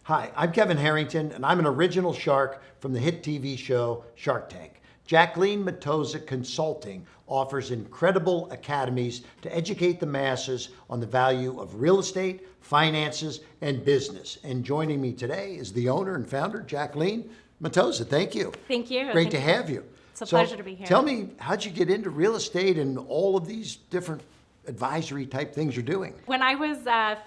Hi, I'm Kevin Harrington, and I'm an original shark from the hit TV show Shark Tank. Jacqueline Matoza Consulting offers incredible academies to educate the masses on the value of real estate, finances, and business. And joining me today is the owner and founder, Jacqueline Matoza. Thank you. Thank you. Great to have you. It's a pleasure to be here. Tell me, how'd you get into real estate and all of these different advisory type things you're doing? When I was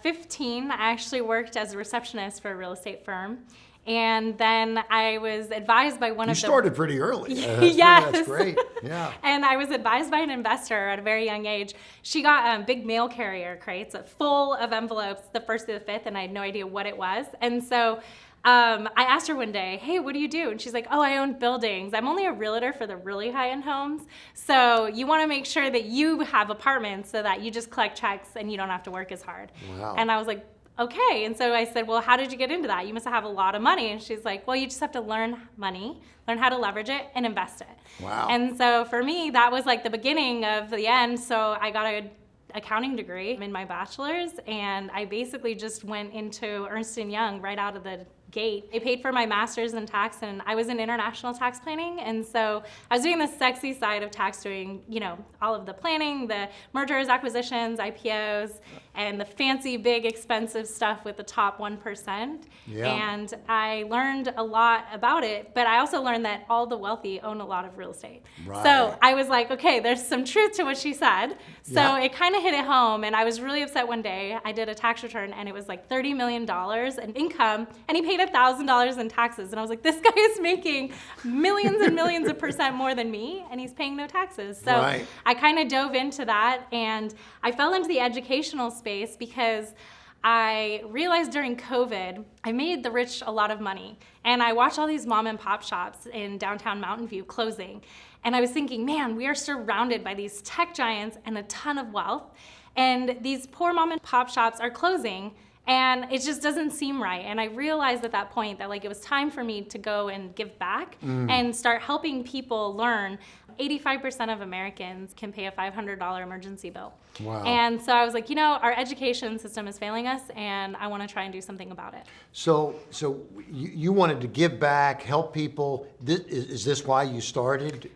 15, I actually worked as a receptionist for a real estate firm. And then I was advised by one of the... You started pretty early. Yes. That's great. Yeah. And I was advised by an investor at a very young age. She got big mail carrier crates full of envelopes, the first to the fifth, and I had no idea what it was. And so I asked her one day, hey, what do you do? And she's like, oh, I own buildings. I'm only a realtor for the really high-end homes. So you want to make sure that you have apartments so that you just collect checks and you don't have to work as hard. Wow. And I was like, okay. And so I said, well, how did you get into that? You must have a lot of money. And she's like, well, you just have to learn money, learn how to leverage it, and invest it. Wow. And so for me, that was like the beginning of the end. So I got an accounting degree in my bachelor's, and I basically just went into Ernst & Young right out of the gate. I paid for my master's in tax, and I was in international tax planning, and so I was doing the sexy side of tax, doing, you know, all of the planning, the mergers, acquisitions, IPOs, and the fancy, big, expensive stuff with the top 1%. Yeah. And I learned a lot about it, but I also learned that all the wealthy own a lot of real estate. Right. So I was like, okay, there's some truth to what she said. So Yeah. it kind of hit it home, and I was really upset one day. I did a tax return, and it was like $30 million in income, and he paid $1,000 in taxes. And I was like, this guy is making millions and millions of percent more than me, and he's paying no taxes. So Right. I kind of dove into that, and I fell into the educational space because I realized during COVID, I made the rich a lot of money. And I watched all these mom and pop shops in downtown Mountain View closing. And I was thinking, man, we are surrounded by these tech giants and a ton of wealth. And these poor mom and pop shops are closing. And it just doesn't seem right. And I realized at that point that like it was time for me to go and give back and start helping people learn. 85% of Americans can pay a $500 emergency bill. Wow. And so I was like, you know, our education system is failing us, and I want to try and do something about it. So you wanted to give back, help people. Is this why you started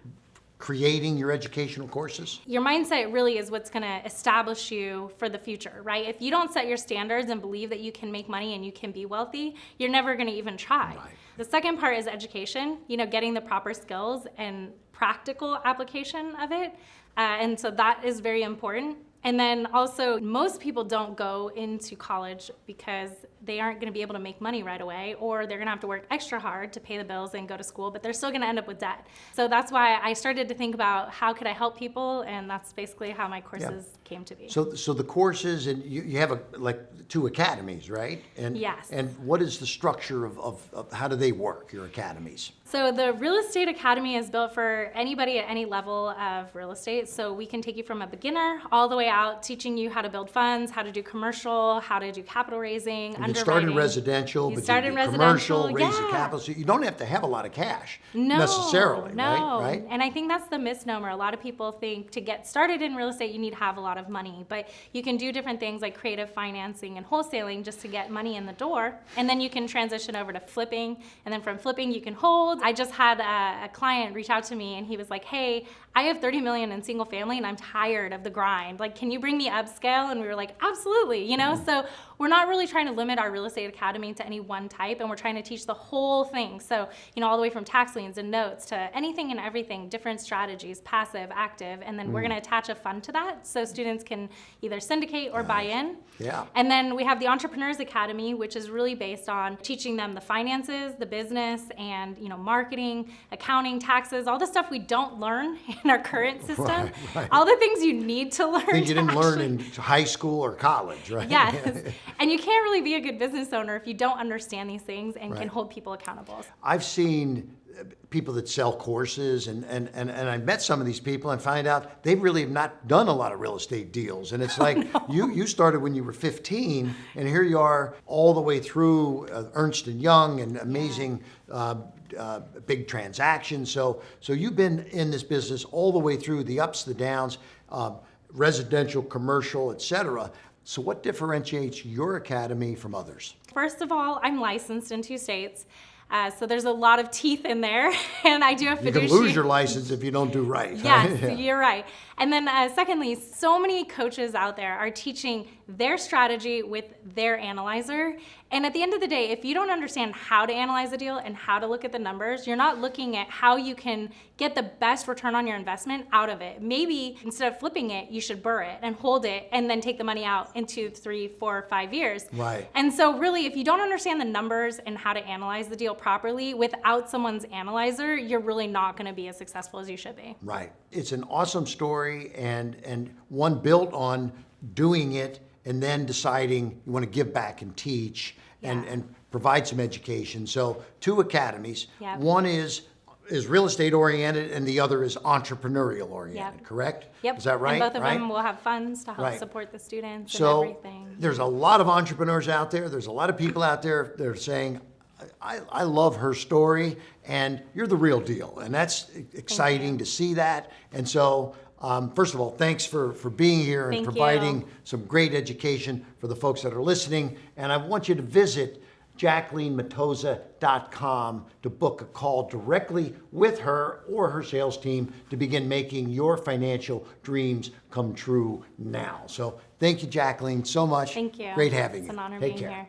creating your educational courses? Your mindset really is what's going to establish you for the future, right? If you don't set your standards and believe that you can make money and you can be wealthy, you're never going to even try. Right. The second part is education, you know, getting the proper skills and practical application of it. And so that is very important. And then also, most people don't go into college because they aren't going to be able to make money right away, or they're going to have to work extra hard to pay the bills and go to school, but they're still going to end up with debt. So that's why I started to think about how could I help people, and that's basically how my courses came to be. So the courses, and you have like 2 academies, right? And Yes. And what is the structure of how do they work, your academies? So the Real Estate Academy is built for anybody at any level of real estate. So we can take you from a beginner all the way out, teaching you how to build funds, how to do commercial, how to do capital raising, You start in residential, You but start you in do commercial, residential, raise the yeah. capital. So you don't have to have a lot of cash No, necessarily, no. right? And I think that's the misnomer. A lot of people think to get started in real estate, you need to have a lot of money. But you can do different things like creative financing and wholesaling just to get money in the door. And then you can transition over to flipping. And then from flipping, you can hold. I just had a client reach out to me, and he was like, hey, I have 30 million in single family, and I'm tired of the grind. Like, can you bring me upscale? And we were like, absolutely, you know? So we're not really trying to limit our real estate academy to any one type, and we're trying to teach the whole thing. So, you know, all the way from tax liens and notes to anything and everything, different strategies, passive, active, and then we're gonna attach a fund to that so students can either syndicate or buy in. Yeah. And then we have the Entrepreneurs Academy, which is really based on teaching them the finances, the business, and, you know, marketing, accounting, taxes, all the stuff we don't learn in our current system. Right. All the things you need to learn. Things you to didn't learn actually- in high school or college, right? Yes. And you can't really be a good business owner if you don't understand these things and Right. can hold people accountable. I've seen people that sell courses, and I've met some of these people and find out they really have not done a lot of real estate deals. And it's like, you started when you were 15, and here you are all the way through Ernst & Young and amazing big transactions. So you've been in this business all the way through the ups, the downs, residential, commercial, et cetera. So what differentiates your academy from others? first of all, I'm licensed in 2 states. So there's a lot of teeth in there, and I do have You fiduciary. can lose your license if you don't do right. Yes, Yeah. you're right. And then secondly, so many coaches out there are teaching their strategy with their analyzer. And at the end of the day, if you don't understand how to analyze a deal and how to look at the numbers, you're not looking at how you can get the best return on your investment out of it. Maybe instead of flipping it, you should burr it and hold it and then take the money out in 2, 3, 4, 5 years. Right. And so really, if you don't understand the numbers and how to analyze the deal properly without someone's analyzer, you're really not going to be as successful as you should be. Right. It's an awesome story and one built on doing it and then deciding you want to give back and teach and provide some education. So 2 academies. Yep. One is real estate oriented and the other is entrepreneurial oriented, Yep. correct? Yep. Is that right? And both of Right? them will have funds to help Right. support the students So and everything. there's a lot of entrepreneurs out there. There's a lot of people out there that are saying, I love her story and you're the real deal. And that's exciting to see that. And so, first of all, thanks for being here and Thank providing you. some great education for the folks that are listening. And I want you to visit JacquelineMatoza.com to book a call directly with her or her sales team to begin making your financial dreams come true now. So thank you, Jacqueline, so much. Thank you. Great having It's you. an honor Take being care. here.